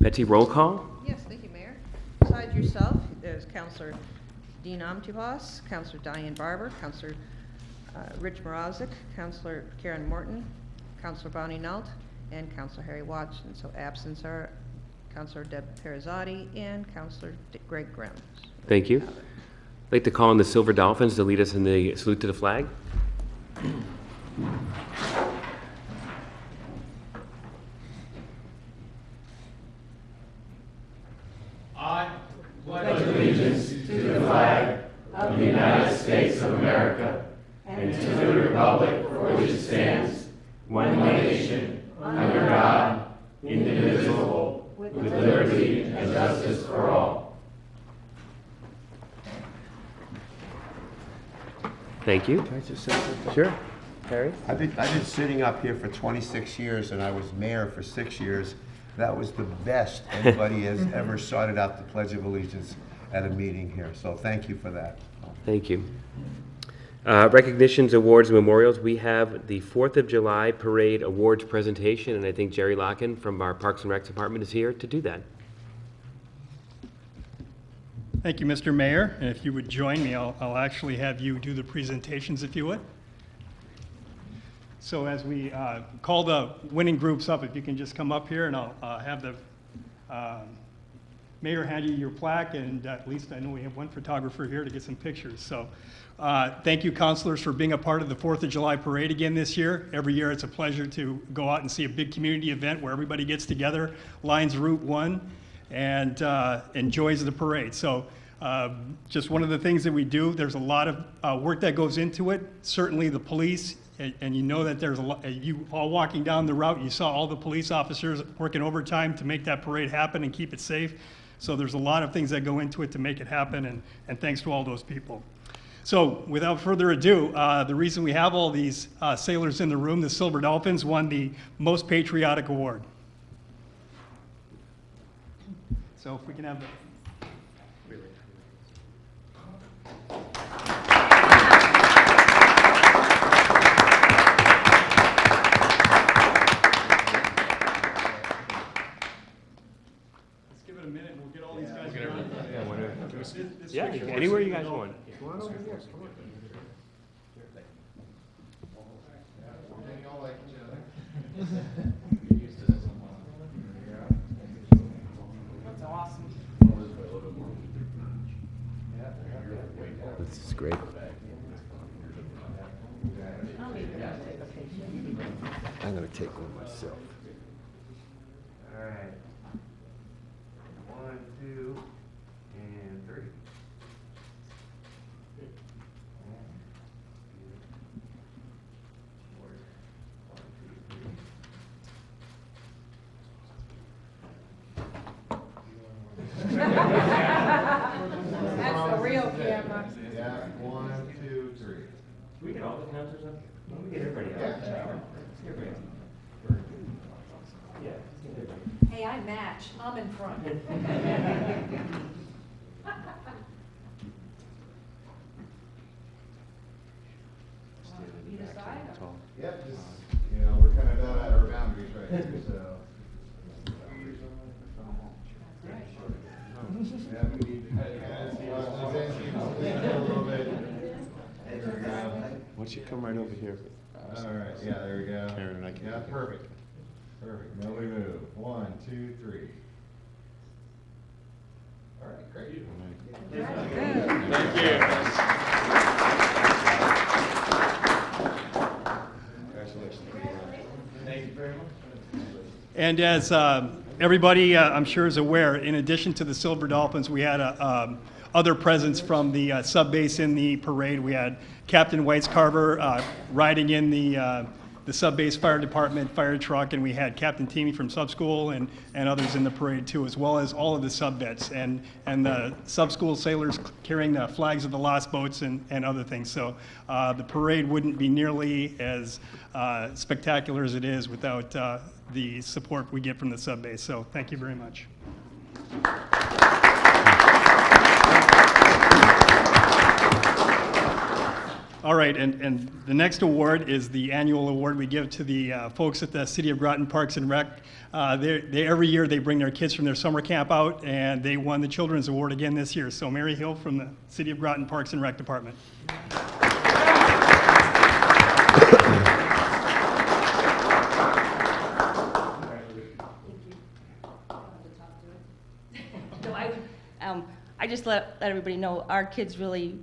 Betsy, roll call? Yes, thank you, Mayor. Besides yourself, there's Councillor Dean Omtibos, Councillor Diane Barber, Councillor Rich Morozic, Councillor Karen Morton, Councillor Bonnie Nault, and Councillor Harry Watson. So absent are Councillor Deb Perizzotti and Councillor Greg Grimm. Thank you. I'd like to call on the Silver Dolphins to lead us in the salute to the flag. I pledge allegiance to the flag of the United States of America and to the republic for which it stands, one nation, under God, indivisible, with liberty and justice for all. Thank you. Can I just say something? Sure. Harry? I've been sitting up here for 26 years, and I was mayor for 6 years. That was the best anybody has ever started out the Pledge of Allegiance at a meeting here. So thank you for that. Thank you. Recognitions, awards, and memorials. We have the 4th of July Parade Awards presentation, and I think Jerry Locken from our Parks and Rec Department is here to do that. Thank you, Mr. Mayor. And if you would join me, I'll actually have you do the presentations, if you would. So as we call the winning groups up, if you can just come up here, and I'll have the mayor hand you your plaque, and at least I know we have one photographer here to get some pictures. So thank you, councilors, for being a part of the 4th of July Parade again this year. Every year it's a pleasure to go out and see a big community event where everybody gets together, lines Route 1, and enjoys the parade. So just one of the things that we do, there's a lot of work that goes into it. Certainly the police, and you know that there's a lot, you all walking down the route, you saw all the police officers working overtime to make that parade happen and keep it safe. So there's a lot of things that go into it to make it happen, and thanks to all those people. So without further ado, the reason we have all these sailors in the room, the Silver Dolphins won the Most Patriotic Award. So if we can have the... A minute, we'll get all these guys around. Yeah, anywhere you guys want. That's awesome. This is great. I'm going to take one myself. All right. 1, 2, and 3. That's the real camera. Yeah, 1, 2, 3. Can we get all the councilors up? We get everybody out. Hey, I match. I'm in front. You decide? Yep, just, we're kind of down at our boundaries right here, so. Yeah, we need to kind of see a little bit. Why don't you come right over here? All right, yeah, there we go. Karen and I can. Yeah, perfect. Perfect. Nobody move. 1, 2, 3. All right, great. Thank you. Congratulations. Thank you very much. And as everybody, I'm sure, is aware, in addition to the Silver Dolphins, we had other presents from the sub-base in the parade. We had Captain Weiscarver riding in the sub-base fire department fire truck, and we had Captain Teamy from sub-school and others in the parade too, as well as all of the sub-vets and the sub-school sailors carrying the flags of the lost boats and other things. So the parade wouldn't be nearly as spectacular as it is without the support we get from the sub-base. So thank you very much. All right, and the next award is the annual award we give to the folks at the City of Groton Parks and Rec. Every year they bring their kids from their summer camp out, and they won the Children's Award again this year. So Mary Hill from the City of Groton Parks and Rec Department. I just let everybody know, our kids really,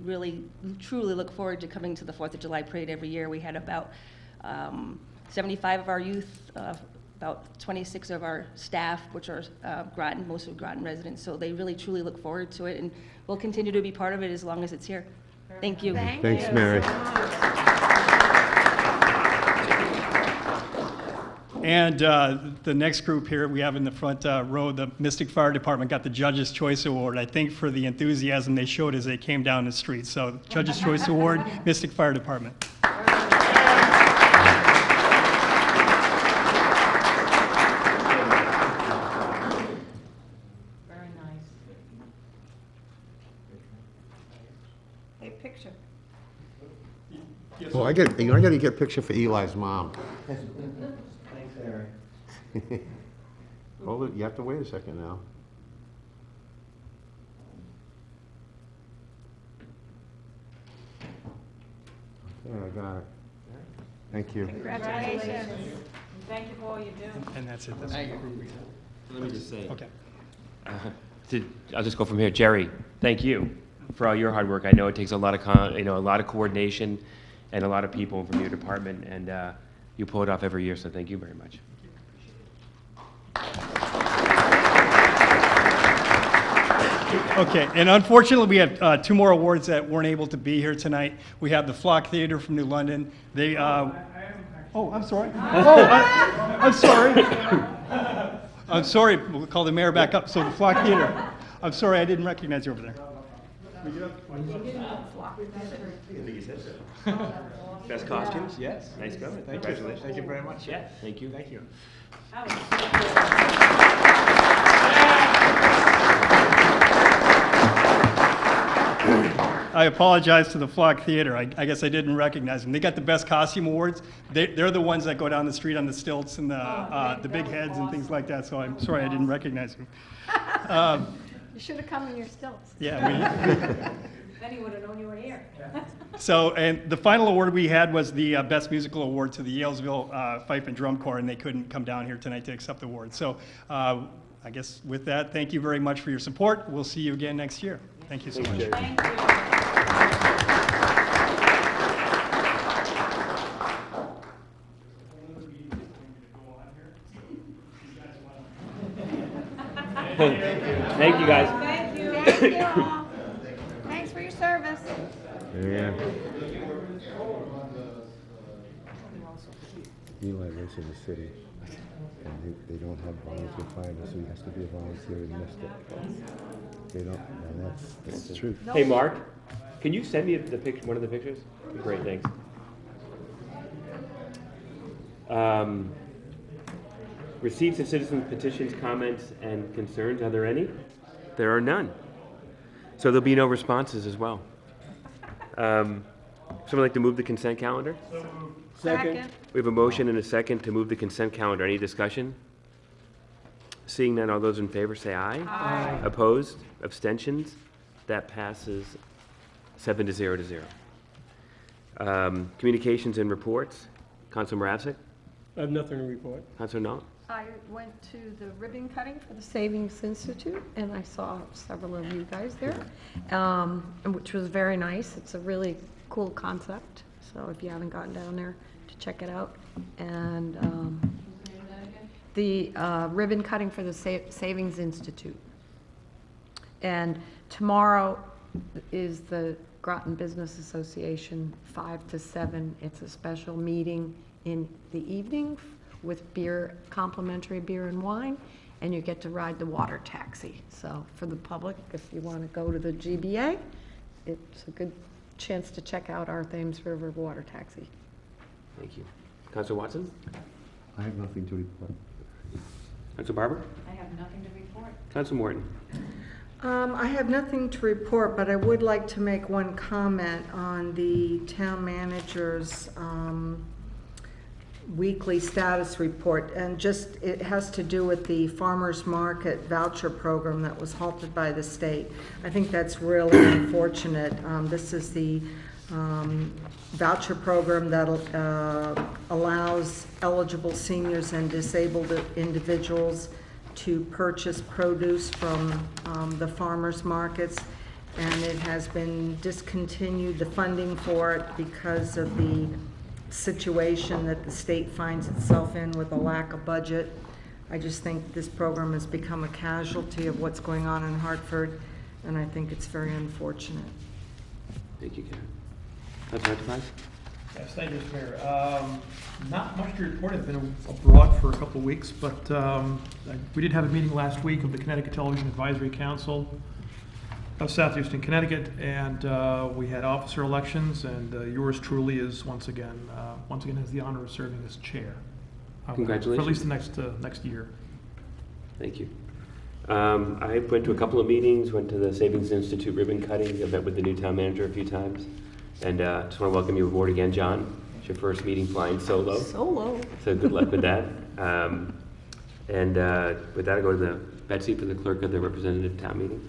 truly look forward to coming to the 4th of July parade every year. We had about 75 of our youth, about 26 of our staff, which are Groton, most of Groton residents, so they really, truly look forward to it, and we'll continue to be part of it as long as it's here. Thank you. Thanks, Mary. And the next group here we have in the front row, the Mystic Fire Department got the Judge's Choice Award, I think for the enthusiasm they showed as they came down the street. So Judge's Choice Award, Mystic Fire Department. Very nice. Hey, picture. Oh, I got to get a picture for Eli's mom. Thanks, Eric. Hold it, you have to wait a second now. Okay, I got it. Thank you. Congratulations. Thank you for all you do. And that's it. That's the group we have. Let me just say, Okay. I'll just go from here. Jerry, thank you for all your hard work. I know it takes a lot of, a lot of coordination and a lot of people from your department, and you pull it off every year, so thank you very much. Okay, and unfortunately, we have two more awards that weren't able to be here tonight. We have the Flock Theater from New London. They, oh, I'm sorry. Oh, I'm sorry. I'm sorry, we'll call the mayor back up. So the Flock Theater, I'm sorry, I didn't recognize you over there. Best costumes? Yes. Nice going. Thank you. Congratulations. Thank you very much. Yeah, thank you. Thank you. I apologize to the Flock Theater. I guess I didn't recognize them. They got the Best Costume Awards. They're the ones that go down the street on the stilts and the big heads and things like that, so I'm sorry I didn't recognize them. You should have come in your stilts. Yeah, Then he would have known you were here. So, and the final award we had was the Best Musical Award to the Yalesville Fife and Drum Corps, and they couldn't come down here tonight to accept the award. So, I guess with that, thank you very much for your support. We'll see you again next year. Thank you so much. Thank you. Thank you, guys. Thank you. Thank you all. Thanks for your service. Yeah. Eli lives in the city, and they don't have volunteer fighters, so he has to be a volunteer in Mystic. They don't, and that's the truth. Hey, Mark, can you send me the picture, one of the pictures? Great, thanks. Receipts of citizens petitions, comments, and concerns, are there any? There are none. So there'll be no responses as well. Someone like to move the consent calendar? Second. We have a motion and a second to move the consent calendar. Any discussion? Seeing none, all those in favor say aye. Aye. Opposed? Abstentions? That passes 7 to 0 to 0. Communications and reports. Councilor Moravsik? I have nothing to report. Councilor Knoll? I went to the ribbon cutting for the Savings Institute, and I saw several of you guys there, which was very nice. It's a really cool concept, so if you haven't gotten down there to check it out. And the ribbon cutting for the Savings Institute. And tomorrow is the Groton Business Association, 5 to 7. It's a special meeting in the evening with beer, complimentary beer and wine, and you get to ride the water taxi. So for the public, if you want to go to the GBA, it's a good chance to check out our Thames River water taxi. Thank you. Councilor Watson? I have nothing to report. Councilor Barber? I have nothing to report. Councilor Morton? I have nothing to report, but I would like to make one comment on the town manager's weekly status report. And just, it has to do with the farmer's market voucher program that was halted by the state. I think that's really unfortunate. This is the voucher program that allows eligible seniors and disabled individuals to purchase produce from the farmers markets, and it has been discontinued, the funding for it, because of the situation that the state finds itself in with a lack of budget. I just think this program has become a casualty of what's going on in Hartford, and I think it's very unfortunate. Thank you, Karen. Councilor Enterprise? Yes, thank you, Mr. Mayor. Not much to report. I've been abroad for a couple of weeks, but we did have a meeting last week of the Connecticut Television Advisory Council of Southeastern Connecticut, and we had officer elections, and yours truly is once again has the honor of serving as chair. Congratulations. For at least the next year. Thank you. I went to a couple of meetings, went to the Savings Institute ribbon cutting. I met with the new town manager a few times. And just want to welcome you aboard again, John. It's your first meeting flying solo. Solo. So good luck with that. With that, I go to the Betsy for the clerk of the representative town meeting.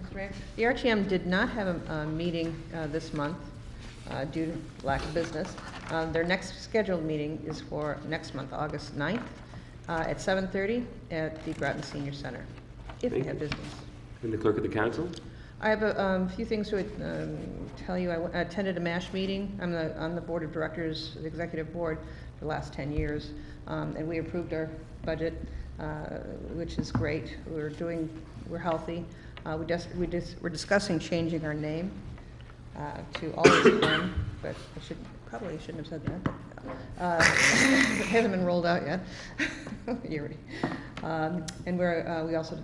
Mr. Mayor, the RTM did not have a meeting this month due to lack of business. Their next scheduled meeting is for next month, August 9th, at 7:30 at the Groton Senior Center, if they have business. And the clerk of the council? I have a few things to tell you. I attended a MASH meeting. I'm on the board of directors, the executive board, for the last 10 years, and we approved our budget, which is great. We're healthy. We're discussing changing our name to Always Fun, but I probably shouldn't have said that. It hasn't been rolled out yet. And we also.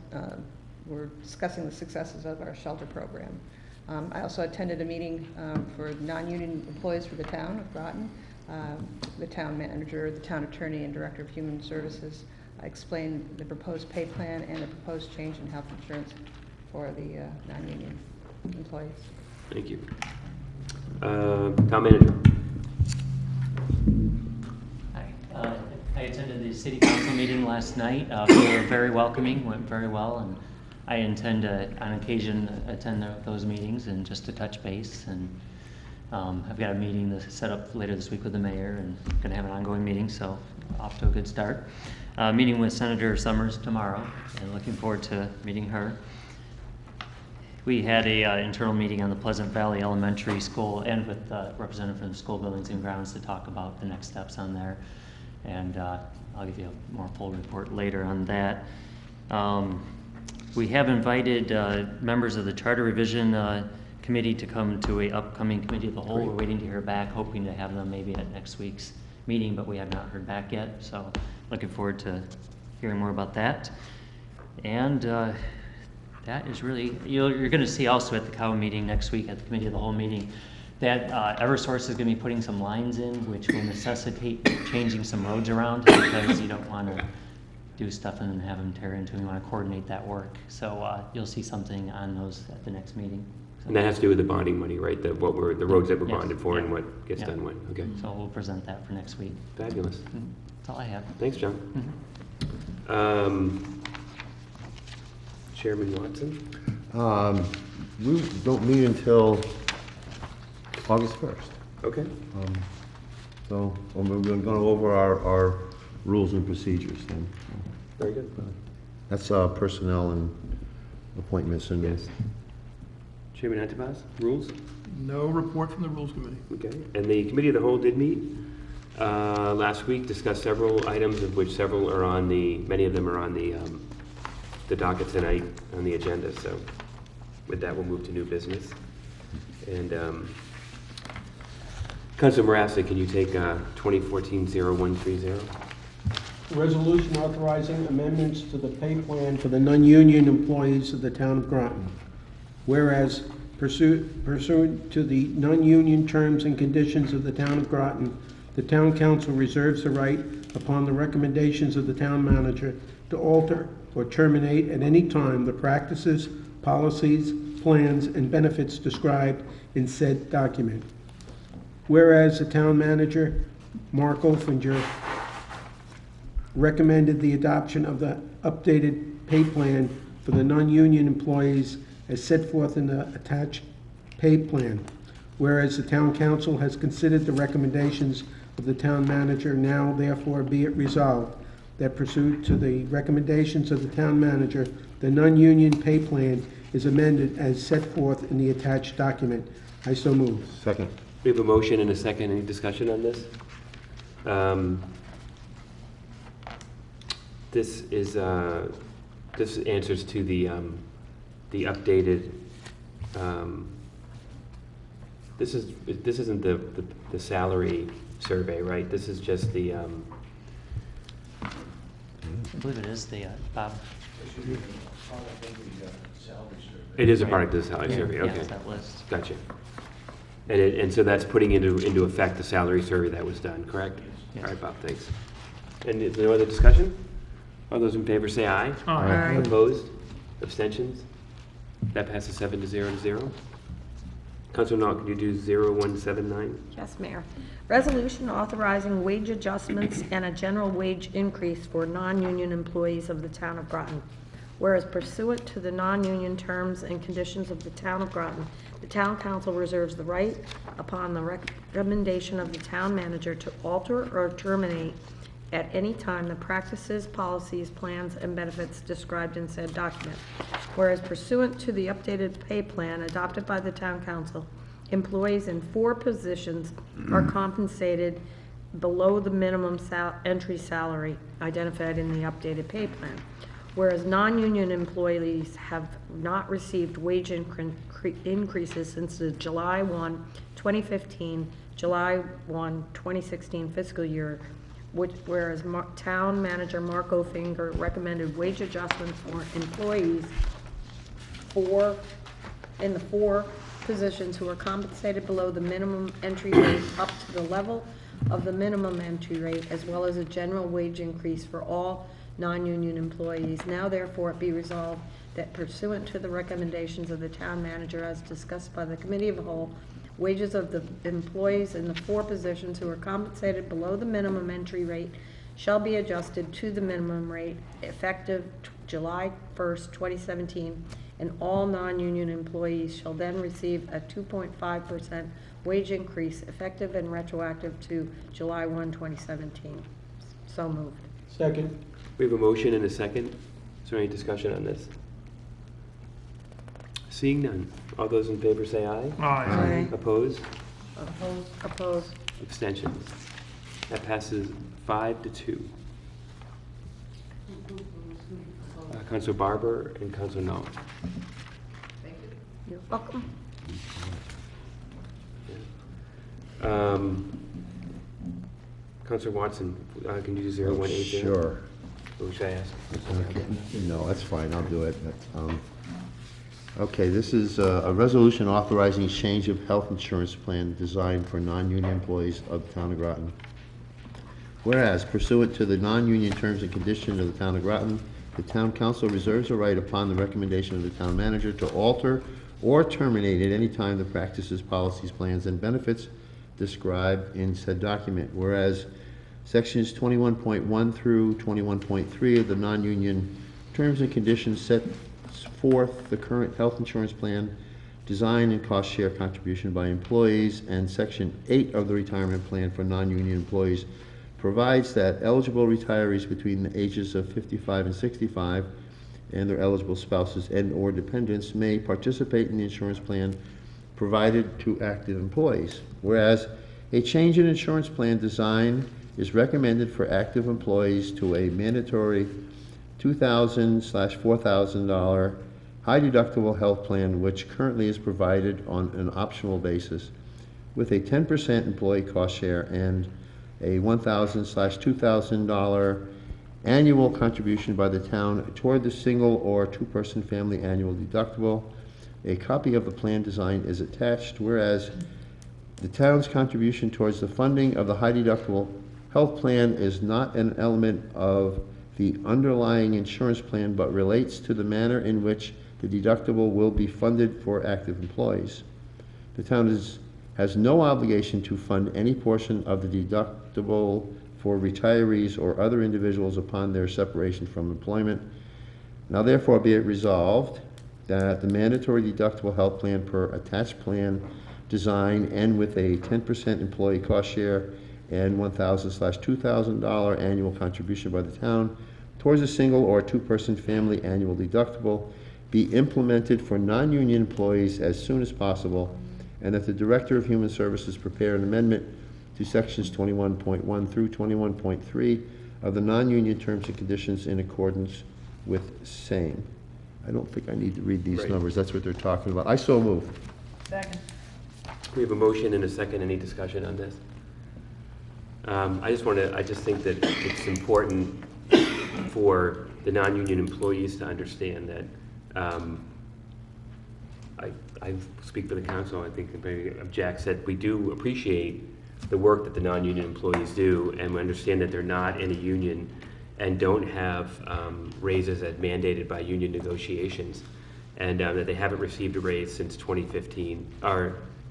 We're discussing the successes of our shelter program. I also attended a meeting for non-union employees for the town of Groton. The town manager, the town attorney, and director of human services explained the proposed pay plan and the proposed change in health insurance for the non-union employees. Thank you. Town manager. Hi. I attended the city council meeting last night. They were very welcoming, went very well, and I intend to, on occasion, attend those meetings and just to touch base. And I've got a meeting to set up later this week with the mayor, and going to have an ongoing meeting, so off to a good start. Meeting with Senator Summers tomorrow, and looking forward to meeting her. We had a internal meeting on the Pleasant Valley Elementary School and with representative from the school buildings and grounds to talk about the next steps on there. And I'll give you a more full report later on that. We have invited members of the Charter Revision Committee to come to an upcoming Committee of the Whole. We're waiting to hear back, hoping to have them maybe at next week's meeting, but we have not heard back yet. So looking forward to hearing more about that. And that is really, you're going to see also at the COW meeting next week, at the Committee of the Whole meeting, that Eversource is going to be putting some lines in, which will necessitate changing some roads around, because you don't want to do stuff and then have them tear into them. You want to coordinate that work. So you'll see something on those at the next meeting. So, And that has to do with the bonding money, right? The roads that were Yes. bonded for, Yeah. and what gets Yeah. done when. Okay. So we'll present that for next week. Fabulous. That's all I have. Thanks, John. Chairman Watson? We don't meet until August 1st. Okay. So we're going to go over our rules and procedures then. Very good. That's personnel and appointments and. Yes. Chairman Antipas, rules? No report from the Rules Committee. Okay. And the Committee of the Whole did meet last week, discussed several items, of which many of them are on the docket tonight on the agenda. So with that, we'll move to new business. And Councilor Marassa, can you take 2014-0130? Resolution authorizing amendments to the pay plan for the non-union employees of the town of Groton. Whereas pursuant to the non-union terms and conditions of the town of Groton, the town council reserves the right, upon the recommendations of the town manager, to alter or terminate at any time the practices, policies, plans, and benefits described in said document. Whereas the town manager, Mark Olfinger, recommended the adoption of the updated pay plan for the non-union employees as set forth in the attached pay plan. Whereas the town council has considered the recommendations of the town manager, now therefore be it resolved that pursuant to the recommendations of the town manager, the non-union pay plan is amended as set forth in the attached document. I so move. Second. We have a motion and a second. Any discussion on this? This is, this answers to the updated, this isn't the salary survey, right? This is just the, I believe it is the, Bob. it is a product of the salary Yeah, survey, yeah, okay. it's that list. Gotcha. And so that's putting into effect the salary survey that was done, correct? Yes. All right, Bob, thanks. And is there no other discussion? All those in favor say aye. Aye. Opposed? Abstentions? That passes 7 to 0. Councilor Knoll, could you do 0179? Yes, Mayor. Resolution authorizing wage adjustments and a general wage increase for non-union employees of the town of Groton. Whereas pursuant to the non-union terms and conditions of the town of Groton, the town council reserves the right, upon the recommendation of the town manager, to alter or terminate at any time the practices, policies, plans, and benefits described in said document. Whereas pursuant to the updated pay plan adopted by the town council, employees in 4 positions are compensated below the minimum entry salary identified in the updated pay plan. Whereas non-union employees have not received wage increases since the July 1, 2015, July 1, 2016 fiscal year, whereas town manager Mark Ofinger recommended wage adjustments for employees in the 4 positions who are compensated below the minimum entry rate up to the level of the minimum entry rate, as well as a general wage increase for all non-union employees. Now therefore it be resolved that pursuant to the recommendations of the town manager as discussed by the Committee of the Whole, wages of the employees in the 4 positions who are compensated below the minimum entry rate shall be adjusted to the minimum rate effective July 1st, 2017, and all non-union employees shall then receive a 2.5% wage increase effective and retroactive to July 1, 2017. So moved. Second. We have a motion and a second. Is there any discussion on this? Seeing none. All those in favor say aye. Aye. Opposed? Opposed. Abstentions? That passes 5 to 2. Councilor Barber and Councilor Knoll. You're welcome. Councilor Watson, can you do 0180? Sure. Or should I ask? Okay. No, that's fine, I'll do it. Okay, this is a resolution authorizing exchange of health insurance plan designed for non-union employees of the town of Groton. Whereas pursuant to the non-union terms and conditions of the town of Groton, the town council reserves a right upon the recommendation of the town manager to alter or terminate at any time the practices, policies, plans, and benefits described in said document. Whereas sections 21.1 through 21.3 of the non-union terms and conditions set forth the current health insurance plan design and cost share contribution by employees, and section 8 of the retirement plan for non-union employees provides that eligible retirees between the ages of 55 and 65 and their eligible spouses and or dependents may participate in the insurance plan provided to active employees. Whereas a change in insurance plan design is recommended for active employees to a mandatory $2,000/$4,000 high deductible health plan, which currently is provided on an optional basis, with a 10% employee cost share and a $1,000/$2,000 annual contribution by the town toward the single or 2-person family annual deductible. A copy of the plan design is attached, whereas The town's contribution towards the funding of the high deductible health plan is not an element of the underlying insurance plan, but relates to the manner in which the deductible will be funded for active employees. The town has no obligation to fund any portion of the deductible for retirees or other individuals upon their separation from employment. Now therefore be it resolved that the mandatory deductible health plan per attached plan design and with a 10% employee cost share and $1,000/$2,000 annual contribution by the town towards a single or two-person family annual deductible be implemented for non-union employees as soon as possible, and that the Director of Human Services prepare an amendment to sections 21.1 through 21.3 of the non-union terms and conditions in accordance with same. I don't think I need to read these Right. numbers. That's what they're talking about. I so move. Second. We have a motion and a second. Any discussion on this? I just think that it's important for the non-union employees to understand that, I speak for the council, I think maybe Jack said, we do appreciate the work that the non-union employees do, and we understand that they're not in a union and don't have raises as mandated by union negotiations, and that they haven't received a raise since 2015,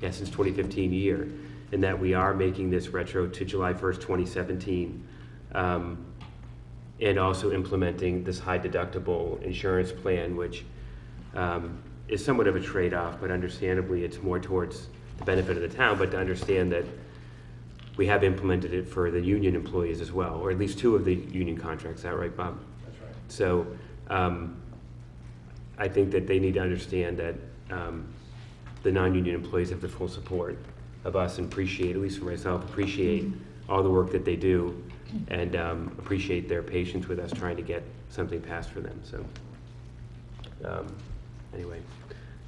since 2015 year, and that we are making this retro to July 1st, 2017, and also implementing this high deductible insurance plan, which is somewhat of a trade-off, but understandably it's more towards the benefit of the town, but to understand that we have implemented it for the union employees as well, or at least 2 of the union contracts. Is that right, Bob? That's right. So I think that they need to understand that the non-union employees have the full support of us, and appreciate, at least for myself, appreciate all the work that they do, and appreciate their patience with us trying to get something passed for them. So anyway,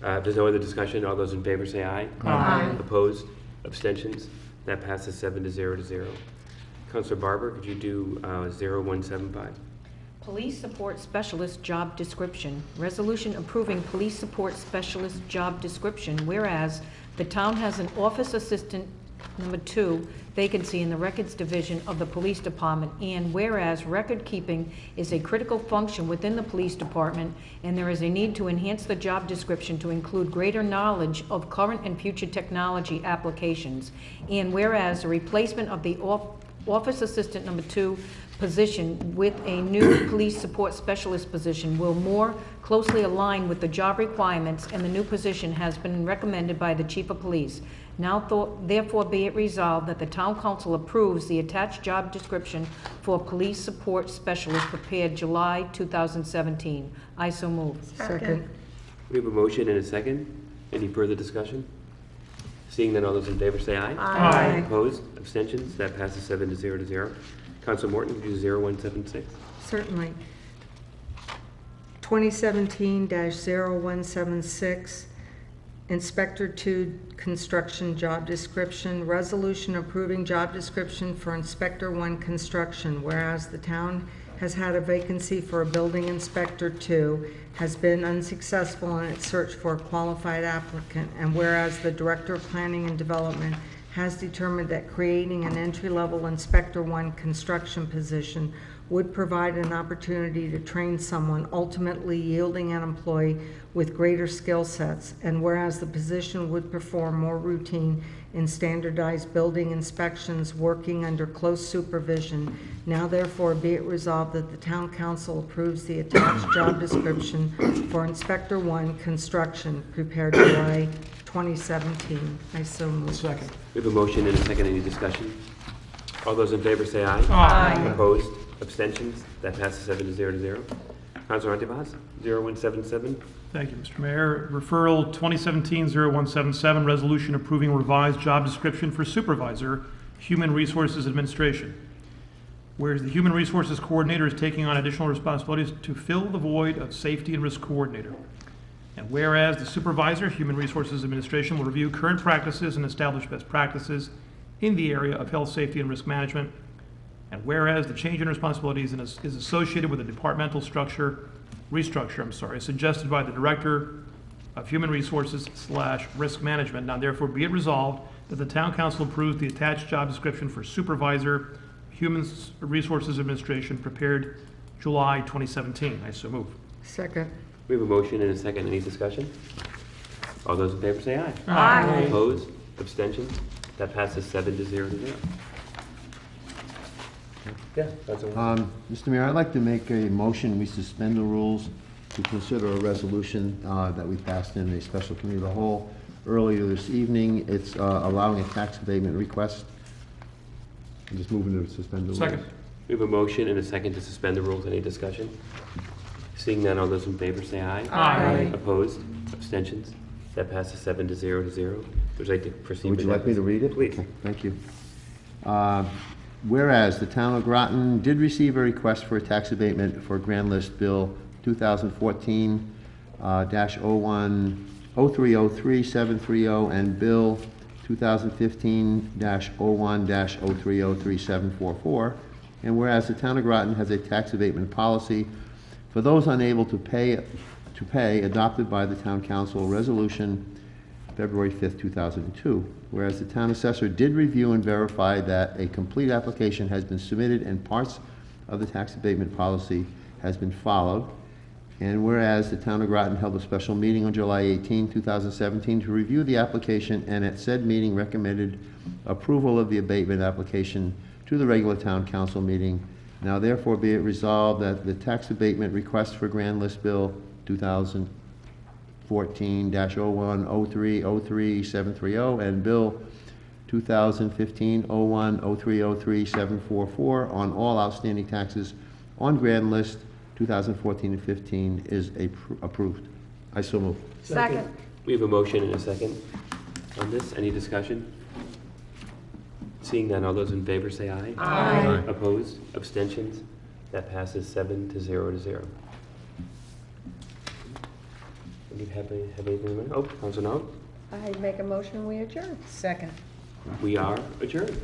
if there's no other discussion, all those in favor say aye. Aye. Opposed? Abstentions? That passes 7-0. Councilor Barber, could you do 0175? Police Support Specialist Job Description. Resolution approving Police Support Specialist Job Description, whereas the town has an Office Assistant number 2 vacancy in the Records Division of the Police Department, and whereas record keeping is a critical function within the Police Department, and there is a need to enhance the job description to include greater knowledge of current and future technology applications, and whereas the replacement of the Office Assistant number 2 position with a new Police Support Specialist position will more closely align with the job requirements, and the new position has been recommended by the Chief of Police. Now therefore be it resolved that the Town Council approves the attached job description for Police Support Specialist prepared July 2017. I so move. Second. We have a motion and a second. Any further discussion? Seeing none, all those in favor say aye. Aye. Opposed? Abstentions? That passes 7-0. Councilor Morton, could you do 0176? Certainly. 2017-0176, Inspector 2 Construction Job Description, resolution approving job description for Inspector 1 Construction, whereas the town has had a vacancy for a building inspector 2, has been unsuccessful in its search for a qualified applicant, and whereas the Director of Planning and Development has determined that creating an entry-level Inspector 1 construction position would provide an opportunity to train someone, ultimately yielding an employee with greater skill sets, and whereas the position would perform more routine and standardized building inspections working under close supervision, now therefore be it resolved that the Town Council approves the attached job description for Inspector 1 construction prepared July 2017. I so move. Second. We have a motion and a second. Any discussion? All those in favor say aye. Aye. Opposed? Abstentions? That passes 7-0. Councilor Antibas, 0177. Thank you, Mr. Mayor. Referral 2017-0177, resolution approving revised job description for Supervisor, Human Resources Administration. Whereas the Human Resources Coordinator is taking on additional responsibilities to fill the void of Safety and Risk Coordinator. And whereas the Supervisor, Human Resources Administration will review current practices and establish best practices in the area of health, safety, and risk management. And whereas the change in responsibilities is associated with a departmental restructure, suggested by the Director of Human Resources / Risk Management. Now therefore be it resolved that the town council approves the attached job description for supervisor, Human Resources Administration, prepared July 2017. I so move. Second. We have a motion and a second. Any discussion? All those in favor say aye. Aye. Opposed? Abstentions? That passes 7 to 0 to 0. Yeah, that's a Mr. Mayor, I'd like to make a motion, we suspend the rules to consider a resolution that we passed in a special committee of the whole earlier this evening. It's allowing a tax abatement request. I'm just moving to suspend the rules. Second. We have a motion and a second to suspend the rules. Any discussion? Seeing none, all those in favor say aye. Aye. Opposed? Abstentions? That passes 7 to 0 to 0. Would you like to proceed? Would you with like me to read it? Please. Okay, thank you. Whereas the town of Groton did receive a request for a tax abatement for Grand List Bill 2014-0303730 and Bill 2015-01-0303744. And whereas the town of Groton has a tax abatement policy for those unable to pay, adopted by the town council resolution February 5th, 2002. Whereas the town assessor did review and verify that a complete application has been submitted and parts of the tax abatement policy has been followed. And whereas the town of Groton held a special meeting on July 18, 2017 to review the application and at said meeting recommended approval of the abatement application to the regular town council meeting. Now therefore be it resolved that the tax abatement request for Grand List Bill 2014-01-03-03730 and Bill 2015-01-03-03744 on all outstanding taxes on Grand List 2014 and 15 is approved. I so move. Second. We have a motion and a second on this. Any discussion? Seeing none, all those in favor say aye. Aye. Opposed? Abstentions? That passes 7 to 0 to 0. Do you have anything? Oh, Councilor Noel? I make a motion, we adjourn. Second. We are adjourned.